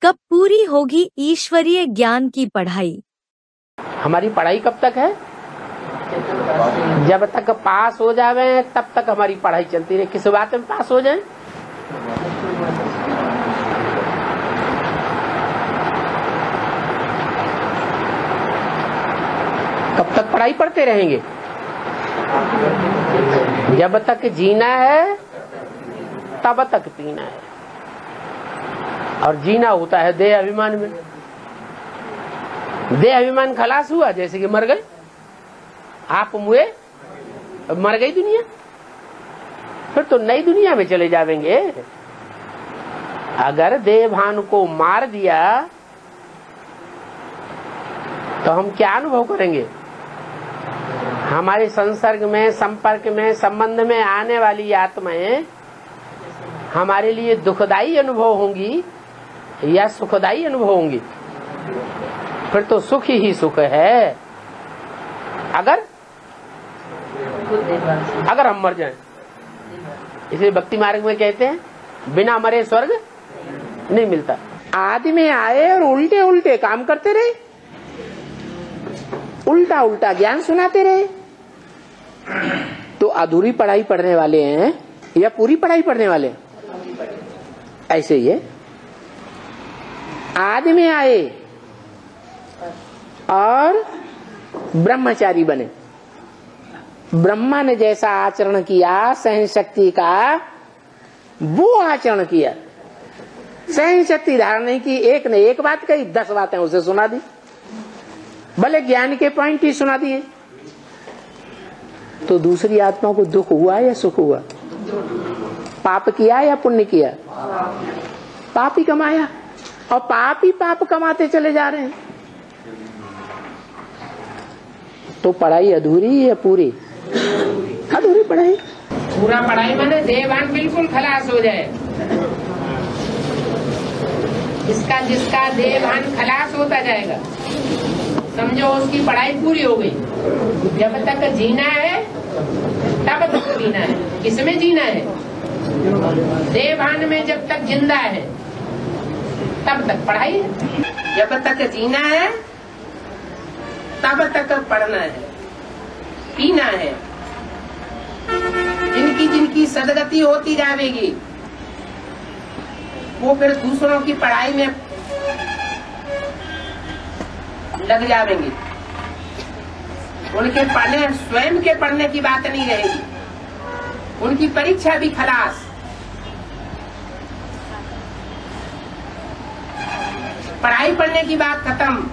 कब पूरी होगी ईश्वरीय ज्ञान की पढ़ाई? हमारी पढ़ाई कब तक है? जब तक पास हो जावे तब तक हमारी पढ़ाई चलती रहे। किस बात में पास हो जाए? कब तक पढ़ाई पढ़ते रहेंगे? जब तक जीना है तब तक पीना है, और जीना होता है देह अभिमान में। देह अभिमान खलास हुआ जैसे कि मर गए, आप मुए, मर गई दुनिया, फिर तो नई दुनिया में चले जाएंगे। अगर देह भान को मार दिया तो हम क्या अनुभव करेंगे? हमारे संसर्ग में, संपर्क में, संबंध में आने वाली आत्माएं हमारे लिए दुखदाई अनुभव होंगी या सुखदाई अनुभव होंगी? फिर तो सुख ही सुख है। अगर हम मर जाएं, इसलिए भक्ति मार्ग में कहते हैं बिना मरे स्वर्ग नहीं मिलता। आदमी आए और उल्टे उल्टे काम करते रहे, उल्टा उल्टा ज्ञान सुनाते रहे, तो अधूरी पढ़ाई पढ़ने वाले हैं या पूरी पढ़ाई पढ़ने वाले हैं? ऐसे ही है। आदमी आए और ब्रह्मचारी बने, ब्रह्मा ने जैसा आचरण किया सहन शक्ति का, वो आचरण किया। सहन शक्ति धारण नहीं की, एक ने एक बात कही, 10 बातें उसे सुना दी, भले ज्ञान के पॉइंट ही सुना दिए। तो दूसरी आत्मा को दुख हुआ या सुख हुआ? पाप किया या पुण्य किया? पाप ही कमाया, और पाप ही पाप कमाते चले जा रहे हैं। तो पढ़ाई अधूरी या पूरी? अधूरी पढ़ाई। पूरा पढ़ाई माने देवान बिल्कुल खलास हो जाए। जिसका देवान खलास होता जाएगा, समझो उसकी पढ़ाई पूरी हो गई। जब तक जीना है तब तक जीना है। किसमें जीना है? देवान में जब तक जिंदा है तब तक पढ़ाई है। जब तक जीना है तब तक पढ़ना है, पीना है। जिनकी सदगति होती जाएगी वो फिर दूसरों की पढ़ाई में लग जाएंगे। उनके पढ़ने, स्वयं के पढ़ने की बात नहीं रहेगी, उनकी परीक्षा भी खलास। पढ़ाई पढ़ने की बात खत्म,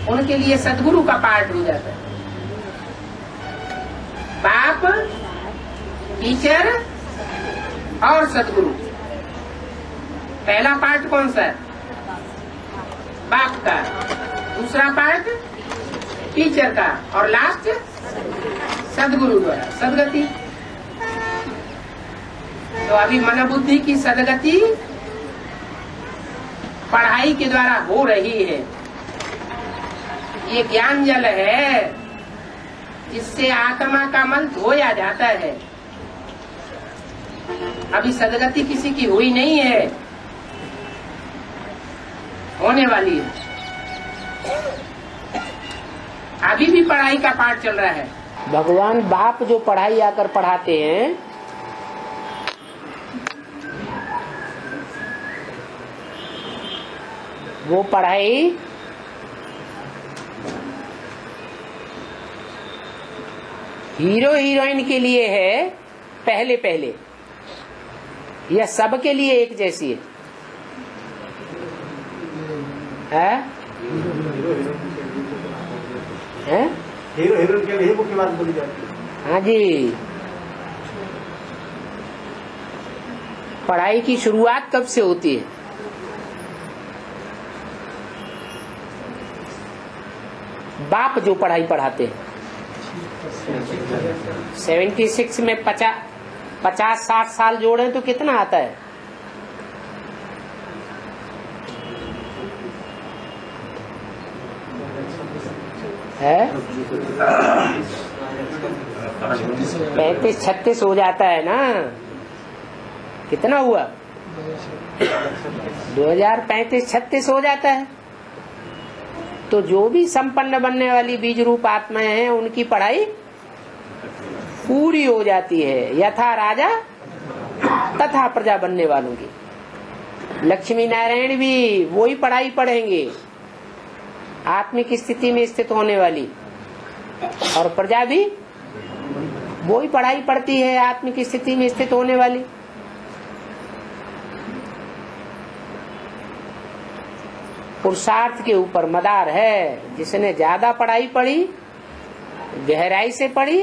उनके लिए सदगुरु का पाठ हो जाता है। बाप, टीचर और सदगुरु। पहला पार्ट कौन सा है? बाप का। दूसरा पार्ट टीचर का, और लास्ट सदगुरु द्वारा सदगति। तो अभी मन बुद्धि की सदगति पढ़ाई के द्वारा हो रही है। ये ज्ञान जल है जिससे आत्मा का मल धोया जाता है। अभी सदगति किसी की हुई नहीं है, होने वाली है। अभी भी पढ़ाई का पाठ चल रहा है। भगवान बाप जो पढ़ाई आकर पढ़ाते हैं, वो पढ़ाई हीरो हीरोइन के लिए है पहले पहले, या सबके लिए एक जैसी है? हीरो हीरोइन के लिए मुख्य बात बोली जाती है। हाँ जी। पढ़ाई की शुरुआत कब से होती है? बाप जो पढ़ाई पढ़ाते हैं 76 में 50-60 साल जोड़े तो कितना आता है? है 35-36 हो जाता है ना। कितना हुआ? 2035-36 हो जाता है। तो जो भी संपन्न बनने वाली बीज रूप आत्माएं हैं उनकी पढ़ाई पूरी हो जाती है। यथा राजा तथा प्रजा बनने वालों की। लक्ष्मी नारायण भी वही पढ़ाई पढ़ेंगे, आत्मिक स्थिति में स्थित होने वाली, और प्रजा भी वही पढ़ाई पढ़ती है, आत्मिक स्थिति में स्थित होने वाली। पुरुषार्थ के ऊपर मदार है। जिसने ज्यादा पढ़ाई पढ़ी, गहराई से पढ़ी,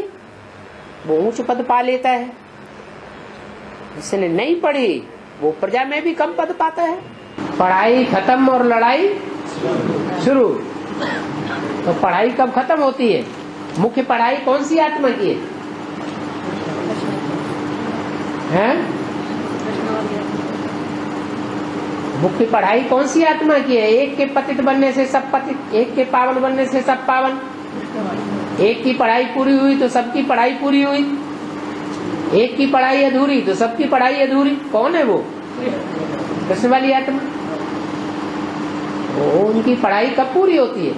वो ऊंच पद पा लेता है। जिसने नहीं पढ़ी वो प्रजा में भी कम पद पाता है। पढ़ाई खत्म और लड़ाई शुरू। तो पढ़ाई कब खत्म होती है? मुख्य पढ़ाई कौन सी आत्मा की है? मुख्य पढ़ाई कौन सी आत्मा की है? एक के पतित बनने से सब पतित, एक के पावन बनने से सब पावन। एक की पढ़ाई पूरी हुई तो सबकी पढ़ाई पूरी हुई, एक की पढ़ाई अधूरी तो सबकी पढ़ाई अधूरी। कौन है वो? कृष्ण वाली आत्मा। वो उनकी पढ़ाई कब पूरी होती है?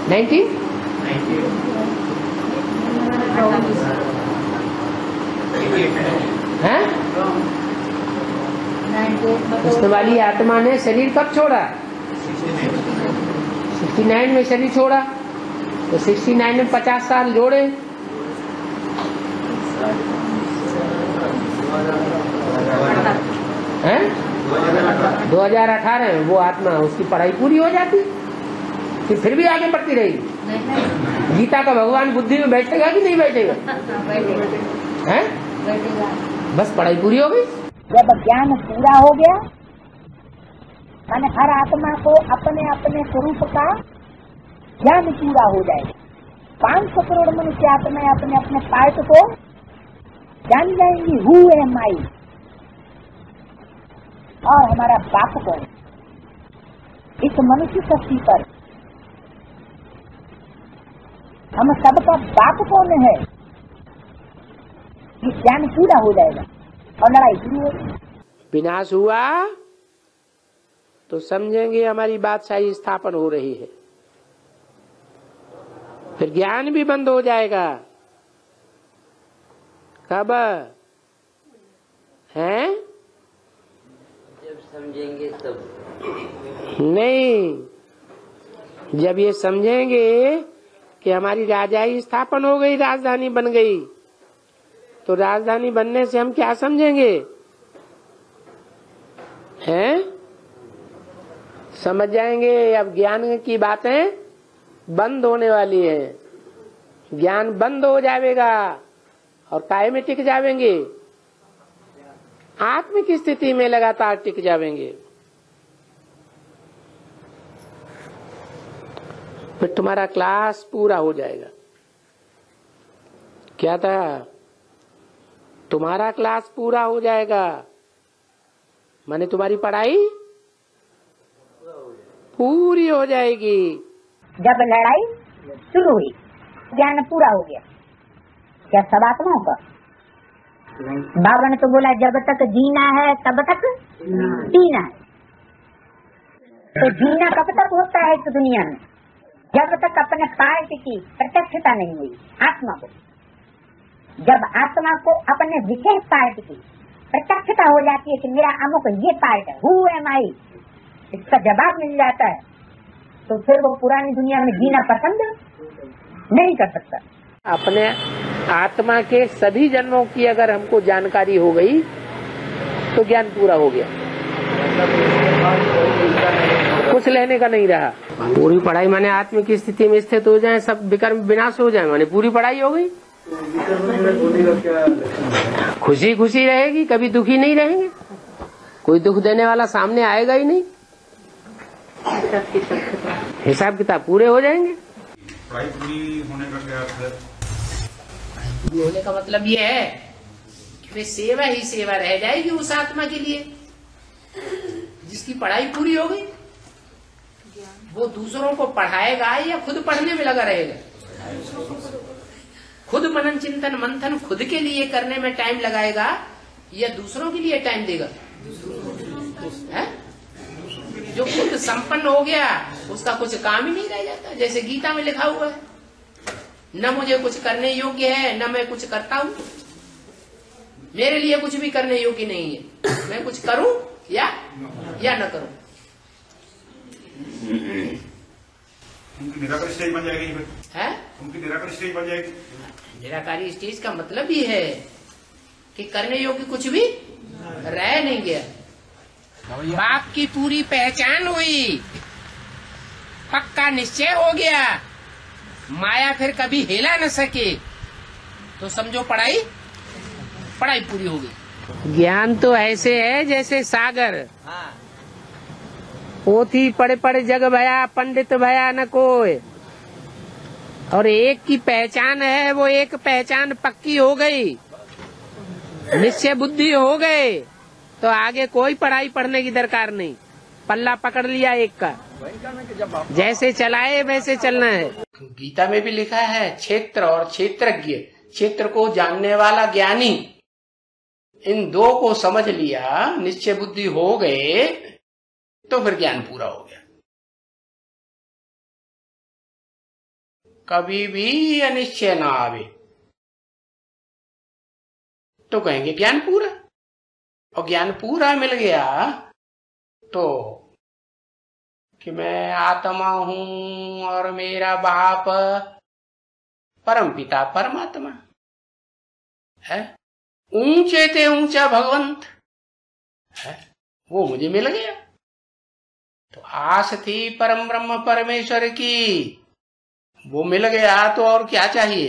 90 हैं? कृष्ण वाली आत्मा ने शरीर कब छोड़ा? 69 में शरीर छोड़ा। तो 69 में 50 साल जोड़े, हैं? 2018 में वो आत्मा, उसकी पढ़ाई पूरी हो जाती, फिर भी आगे बढ़ती रहेगी। गीता का भगवान बुद्धि में बैठेगा कि नहीं बैठेगा? हैं? बस पढ़ाई पूरी हो गई। जब ज्ञान पूरा हो गया, माने हर आत्मा को अपने अपने स्वरूप का ज्ञान पूरा हो जाएगा। 500 करोड़ मनुष्य आत्माएं अपने अपने पार्ट को जान जाएंगी। हु एम आई, और हमारा बाप कौन? इस मनुष्य शक्ति पर हम सबका बाप कौन है? ये ज्ञान पूरा हो जाएगा और लड़ाई शुरू होगी। विनाश हुआ तो समझेंगे हमारी बादशाही स्थापन हो रही है। फिर ज्ञान भी बंद हो जाएगा। कब है? जब समझेंगे तब नहीं, जब ये समझेंगे कि हमारी राजाई स्थापन हो गई, राजधानी बन गई, तो राजधानी बनने से हम क्या समझेंगे? हैं? समझ जाएंगे अब ज्ञान की बातें बंद होने वाली हैं। ज्ञान बंद हो जाएगा और काहे में टिक जाएंगे? आत्मिक स्थिति में लगातार टिक जाएंगे। फिर तुम्हारा क्लास पूरा हो जाएगा। क्या था? तुम्हारा क्लास पूरा हो जाएगा, माने तुम्हारी पढ़ाई पूरी हो जाएगी। जब लड़ाई शुरू हुई, ज्ञान पूरा हो गया। क्या सब आत्माओं का? बाबा ने तो बोला जब तक जीना है तब तक जीना है। तो जीना कब तक होता है इस दुनिया में? जब तक अपने पार्ट की प्रत्यक्षता नहीं हुई आत्मा को। जब आत्मा को अपने विशेष पार्ट की प्रत्यक्षता हो जाती है कि मेरा अमुक ये पार्ट है, हु एम आई, इसका जवाब मिल जाता है, तो फिर वो पुरानी दुनिया में जीना पसंद नहीं कर सकता। अपने आत्मा के सभी जन्मों की अगर हमको जानकारी हो गई तो ज्ञान पूरा हो गया, कुछ लेने का नहीं रहा। पूरी पढ़ाई माने आत्मिक स्थिति में स्थित हो जाए, सब विकर्म विनाश हो जाए, माने पूरी पढ़ाई हो गई। खुशी खुशी रहेगी, कभी दुखी नहीं रहेंगे। कोई दुख देने वाला सामने आएगा ही नहीं। हिसाब किताब पूरे हो जाएंगे। पढ़ाई पूरी होने का क्या अर्थ है? होने का मतलब ये है कि वे सेवा ही सेवा रह जाएगी उस आत्मा के लिए जिसकी पढ़ाई पूरी हो गई। वो दूसरों को पढ़ाएगा या खुद पढ़ने में लगा रहेगा? खुद मनन चिंतन मंथन खुद के लिए करने में टाइम लगाएगा या दूसरों के लिए टाइम देगा? है? जो खुद संपन्न हो गया उसका कुछ काम ही नहीं रह जाता। जैसे गीता में लिखा हुआ है, न मुझे कुछ करने योग्य है न मैं कुछ करता हूं। मेरे लिए कुछ भी करने योग्य नहीं है, मैं कुछ करूं या न करूं। उनकी निराकारी स्टेज बन जाएगी फिर। है? उनकी निराकारी स्टेज बन जाएगी। निराकारी स्टेज का मतलब ही है कि करने योग्य कुछ भी रह नहीं गया। बाप की पूरी पहचान हुई, पक्का निश्चय हो गया, माया फिर कभी हिला न सके, तो समझो पढ़ाई पूरी हो गई। ज्ञान तो ऐसे है जैसे सागर, पोथी पढ़े पढ़े जग भया, पंडित भया न कोई। और एक की पहचान है, वो एक पहचान पक्की हो गई, निश्चय बुद्धि हो गए, तो आगे कोई पढ़ाई पढ़ने की दरकार नहीं। पल्ला पकड़ लिया एक का, जैसे चलाए वैसे चलना है। गीता में भी लिखा है, क्षेत्र और क्षेत्रज्ञ, क्षेत्र को जानने वाला ज्ञानी, इन दो को समझ लिया, निश्चय बुद्धि हो गए, तो फिर ज्ञान पूरा हो गया। कभी भी अनिश्चय ना आवे तो कहेंगे ज्ञान पूरा। और ज्ञान पूरा मिल गया तो कि मैं आत्मा हूं और मेरा बाप परम पिता परमात्मा है, ऊंचे ते ऊंचा भगवंत है, वो मुझे मिल गया। तो आस थी परम ब्रह्म परमेश्वर की, वो मिल गया, तो और क्या चाहिए?